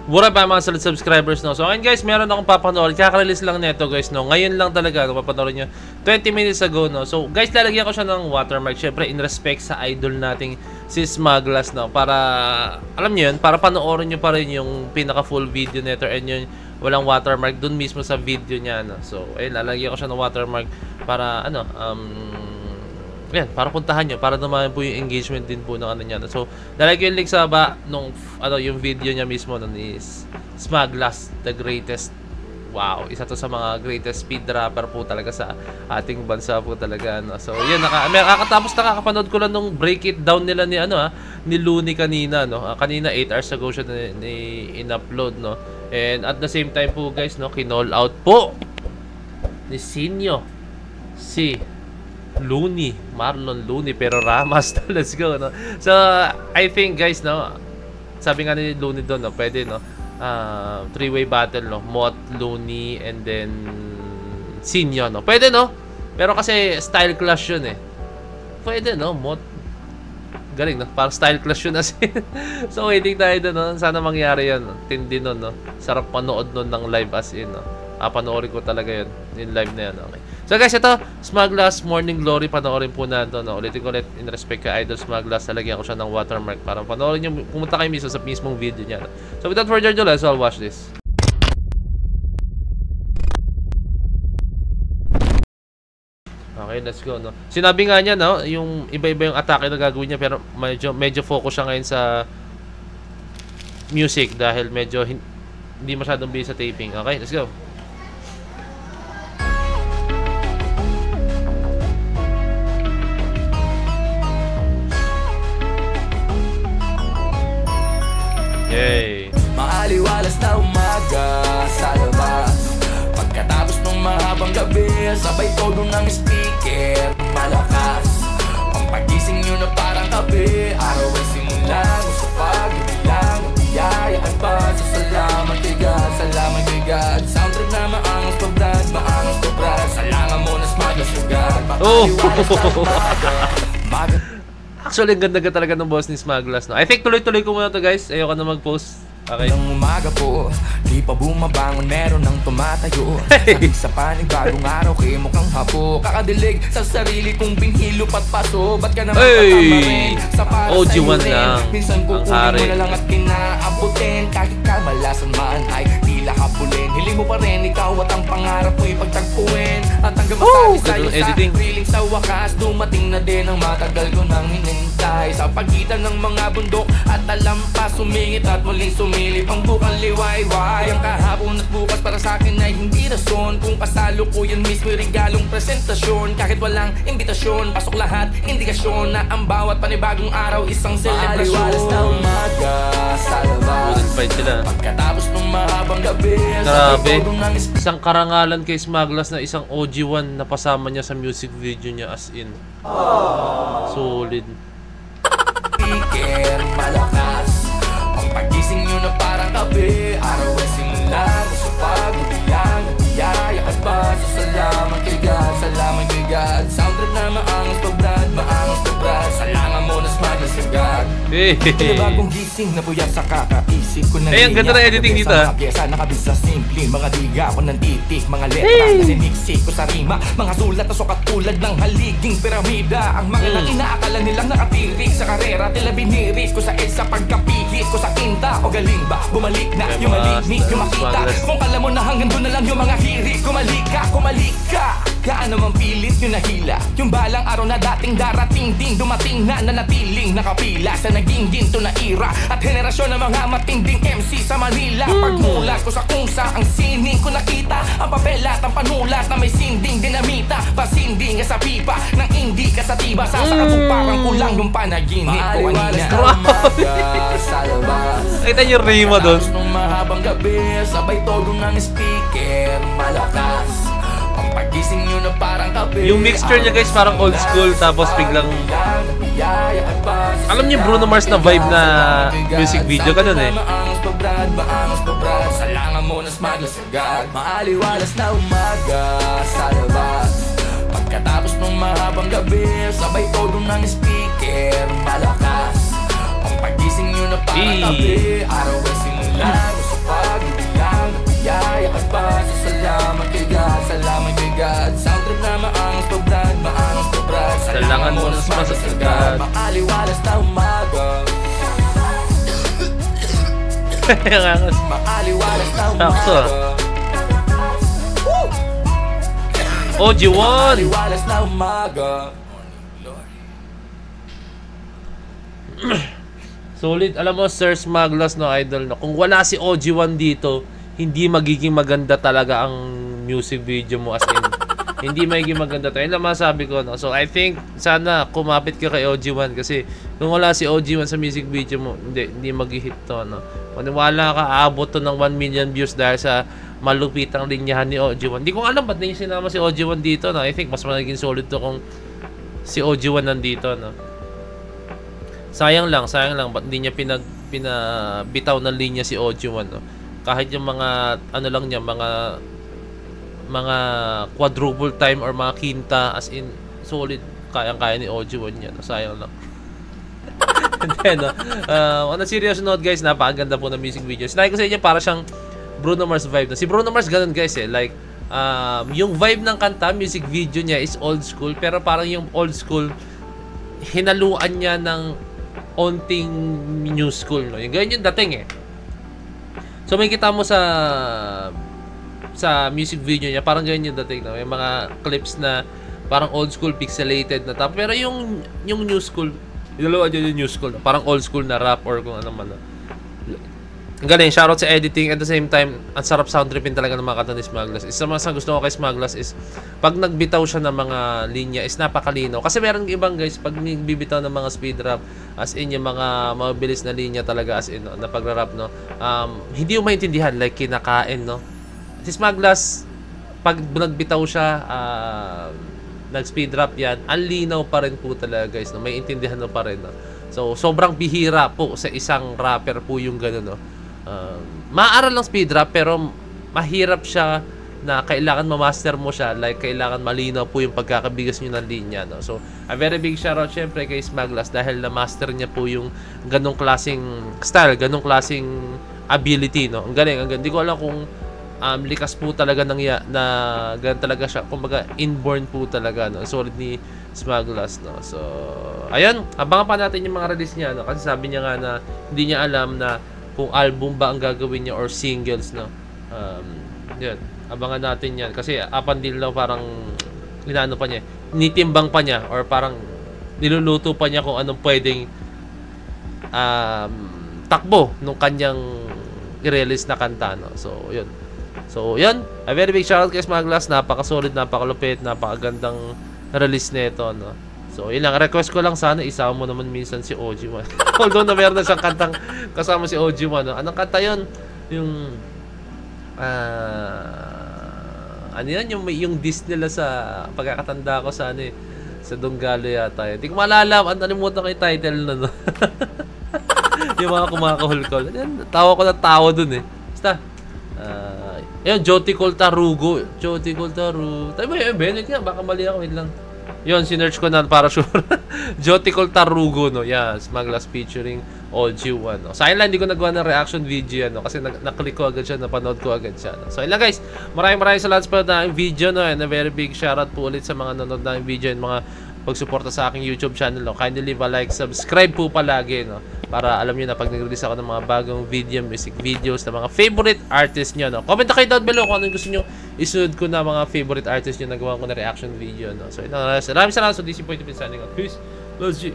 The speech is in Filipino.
What up mga solid subscribers, no? So, ngayon guys, meron akong papanoorin. Kaka-release lang nito guys, no? Ngayon lang talaga, no? Papanoorin nyo. 20 minutes ago, no? So, guys, lalagyan ko siya ng watermark. Syempre, in respect sa idol nating si Smaglas, no? Para, alam nyo yun, para panoorin nyo pa rin yung pinaka-full video nito and yun, walang watermark dun mismo sa video niya, no? So, ayun, lalagyan ko siya ng watermark para, ano, yan, para puntahan nyo, para naman po yung engagement din po ng ano niya. So, lalagyan yung link sa ba nung ano, yung video niya mismo nun is Smaglas, the greatest. Wow, isa to sa mga greatest speed rapper po talaga sa ating bansa po talaga, no? So, yun, nakakatapos nakakapanood ko lang nung break it down nila ni ano ni Looney kanina, no? Kanina 8 hours ago siya in-upload, no? And at the same time po guys, no, kinall out po ni Sinyo si Looney, Marlon Looney, pero Ramas. Let's go, no? So, I think guys, no, sabi nga ni Looney doon, no, pwede, no, three-way battle, no, Mot, Looney, and then Sinyo, no, pwede, no, pero kasi style clash yun, pwede, no, Mot, galing, no, parang style clash yun as in. So, waiting tayo doon, no, sana mangyari yan, no? Tindi nun, no, sarap panood nun ng live as in, no. Panoorin ko talaga yun, yung live na yan, okay. So guys, ito, Smaglas Morning Glory, panoorin po na ito, no? Ulitin ko ulit, in respect ka Idol Smaglas, talagyan ko siya ng watermark para panoorin nyo, pumunta kayo mismo sa mismong video niya, no? So without further ado, let's all watch this. Okay, let's go, no? Sinabi nga niya, no, yung iba-iba yung atake na gagawin niya, pero medyo focus siya ngayon sa music dahil medyo hindi masyadong busy sa taping. Okay, let's go. Yay! Maaliwalas na umaga sa labas, pagkatapos ng mahabang gabi, sabay todo ng speaker malakas. Ang pagising nyo na parang kape, araw ay simula sa pag-ibilang, biyayaan pa sa salamat kay God, salamat kay God. Sound trip na maangas pa brad, maangas pa brad, salamat mo na Smaglas agad. Maaliwalas na umaga. Actually, ang ganda talaga ng boss ni Smaglas, no? I think tuloy-tuloy ko muna to guys. Ayoko na mag-post. Okay. Nang umaga po, di pa bumabangon, meron nang tumatayo. Sabik sa panig, bagong araw, kayo mukhang hapo. Kakadilig sa sarili kong binhilo pat paso. Ba't ka naman patamarin sa para OG1 sa'yo rin? lang. Minsan kukunin mo na lang at kinaabutin. Kahit kamalasan man ay tila kapulin. Hiling mo pa rin, ikaw at ang pangarap mo'y pagtagpuin. At hanggang masabi sa'yo sa feeling sa wakas, dumating na din ang matagal ko nang hinintay. Sa pagitan ng mga bundok at alampas, sumingit at muling sumilip ang bukang liwayway. Ang kahapon at bukas para sa akin ay hindi rason. Kung pasalo ko yan mismo regalong presentasyon. Kahit walang imbitasyon, pasok lahat indikasyon na ang bawat panibagong araw isang selebrasyon. Maaliwalas na umaga sa labas, pagkatapos ng mahabang gabi. Grabe, isang karangalan kay Smaglas na isang OG1 na pasama niya sa music video niya as in. Solid. Speaker malakas, ang pagising nyo na parang kape, araw ay simula sa pag-ibilang, biyaya at pa sa salamat kay God, salamat kay God. Sound trip na maangas pa brad, maangas pa brad, salamat mo na Smaglas agad. Bagong gising na puyat sa kakaisip ko na ang ganda ng editing dito, mga pyesa nakabis sa simple, mga diga ko ng titik, mga letra na siniksik ko sa rima, mga sulat na sukat tulad ng haliging piramida. Ang mga nang inaakala nilang nakatirik sa karera, tila biniris ko sa EDSA pagkapihit ko sa kinta. O galing ba, bumalik na yung maligni, yung makita. Kung kala mo na hanggang doon na lang yung mga hirit, kumalik ka. Gaano mang pilit yung nahila, yung balang araw na dating darating din, dumating na nanatiling nakapila sa naging ginto na era at henerasyon ng mga matinding MC sa Manila. Pagmulat ko sa kung saang sining ko nakita ang papel at ang panulat na may sinding dinamita, pasinding sa pipa ng hindi ka sa tiba, sa katuparan ko lang yung panaginip ko kanina. Sa labas, nakita niyo rima doon. Nung mahabang gabi, sabay todo ng speaker malakas, ang pagising nyo na parang kape. Yung mixture niya guys parang old school, tapos biglang alam niyo Bruno Mars na vibe na music video, ganun Salamat mo na Smaglas agad. Maaliwalas na umaga sa labas, pagkatapos ng mahabang gabi, sabay todo ng speaker malakas, ang pagising nyo na parang kape, araw ay simula Makaliwalas na Sakto, umaga. OG1! Makaliwalas na umaga. Solid. Alam mo, Sir Smaglas, no, idol, no, kung wala si OG1 dito, hindi magiging maganda talaga ang music video mo, as in. Hindi magiging maganda to. Yun lang masabi ko, no. So, I think, sana kumapit ka kay OG1 kasi kung wala si OG1 sa music video mo, hindi mag-hit to, no. Maniwala ka, aabot to ng 1 million views dahil sa malupitang linyahan ni OG1. Hindi ko alam ba't na yung sinama si OG1 dito, no. I think, mas magiging solid to kung si OG1 nandito, no. Sayang lang, ba't hindi niya pinabitaw ng linya si OG1, no? Kahit yung mga, ano lang niya, mga quadruple time or mga quinta, as in, solid, kayang-kaya ni OG1 niya, no? Sayang lang. And then, no, on a serious note, guys, napakaganda po ng music video. Sinabi ko sa inyo, para siyang Bruno Mars vibe, no? Si Bruno Mars, ganun, guys, like, yung vibe ng kanta, music video niya is old school, pero parang yung old school, hinaluan niya ng onting new school, no? Yung ganyan yung dating, eh. So, may kita mo sa music video niya, parang ganyan yung dating, no? May mga clips na parang old school, pixelated na tap. Pero yung new school, inalawa dyan yung new school, no? Parang old school na rap or kung ano man, no? Galing, shoutout sa editing. At the same time, ang sarap sound tripin talaga ng mga kanta ni Smaglas. Isa sa gusto ko kay Smaglas is pag nagbitaw siya ng mga linya is napakalino. Kasi meron ibang guys, pag nagbibitaw ng mga speed rap, as in yung mga mabilis na linya talaga, as in, no, na pagra-rap, no, hindi mo maintindihan, like kinakain, no. Si Smaglas, pag nagbitaw siya, nag-speed rap yan, ang linaw pa rin po talaga, guys, no. May intindihan mo pa rin, no. So, sobrang bihira po sa isang rapper po yung gano'n, no. Maaral lang speed rap, pero mahirap siya na kailangan ma-master mo siya, like kailangan malinaw po yung pagkakabigas nyo ng linya, no? So, a very big shoutout syempre kay Smaglas dahil na-master niya po yung ganong klaseng style, ganong klaseng ability, no? Ang galing, ang galing. Hindi ko alam kung likas po talaga na ganun talaga siya. Kumbaga, inborn po talaga, no? Solid ni Smaglas, no? So, ayun, abangan pa natin yung mga release niya, no? Kasi sabi niya nga na hindi niya alam na kung album ba ang gagawin niya or singles, no? Yun, abangan natin yan. Kasi up until now, parang inaano pa niya, nitimbang pa niya or parang niluluto pa niya kung anong pwedeng takbo nung kanyang i-release na kanta, no? So, yun. So, yun. A very big shoutout kay Smaglas. Napaka-solid, napakalupit, napakagandang release nito, no? So, yun lang. Request ko lang sana isama mo naman minsan si OG1. Although na meron na siyang kantang kasama si OG1, no? Anong kanta yun? Yung ano yan? Yung diss nila sa pagkakatanda ko sa ano eh, sa Donggalo yata. Hindi ko maalala. Nalimutan ko yung title na, no? Yung mga kumakahulkol. Tawa ko ng tawa dun eh. Basta. Yun, Joticol Tarugo. Joticol Tarugo. Tayo ba yun, Ben? Wait nga, baka mali ako. Wait lang. Yun, sinearch ko na para sure. Joticol Tarugo, no? Yeah, Smaglas featuring OG1, no? Sa akin lang, hindi ko nagawa ng reaction video, no? Kasi naklik ko agad siya, napanood ko agad siya, no? So, yun lang, guys. Maraming salamat sa panood ng video, no? And a very big shoutout po ulit sa mga nanonood ng video and mga pagsuporta sa aking YouTube channel, no? Kindly leave a like, subscribe po palagi, no? Para alam nyo na pag nag-release ako ng mga bagong video, music videos, na mga favorite artist nyo, no? Comment na kayo down below kung anong gusto nyo isunod ko na mga favorite artist nyo na gawa ko na reaction video, no? So, maraming salamat. So, this is Point of Signing out. Peace. Loves you.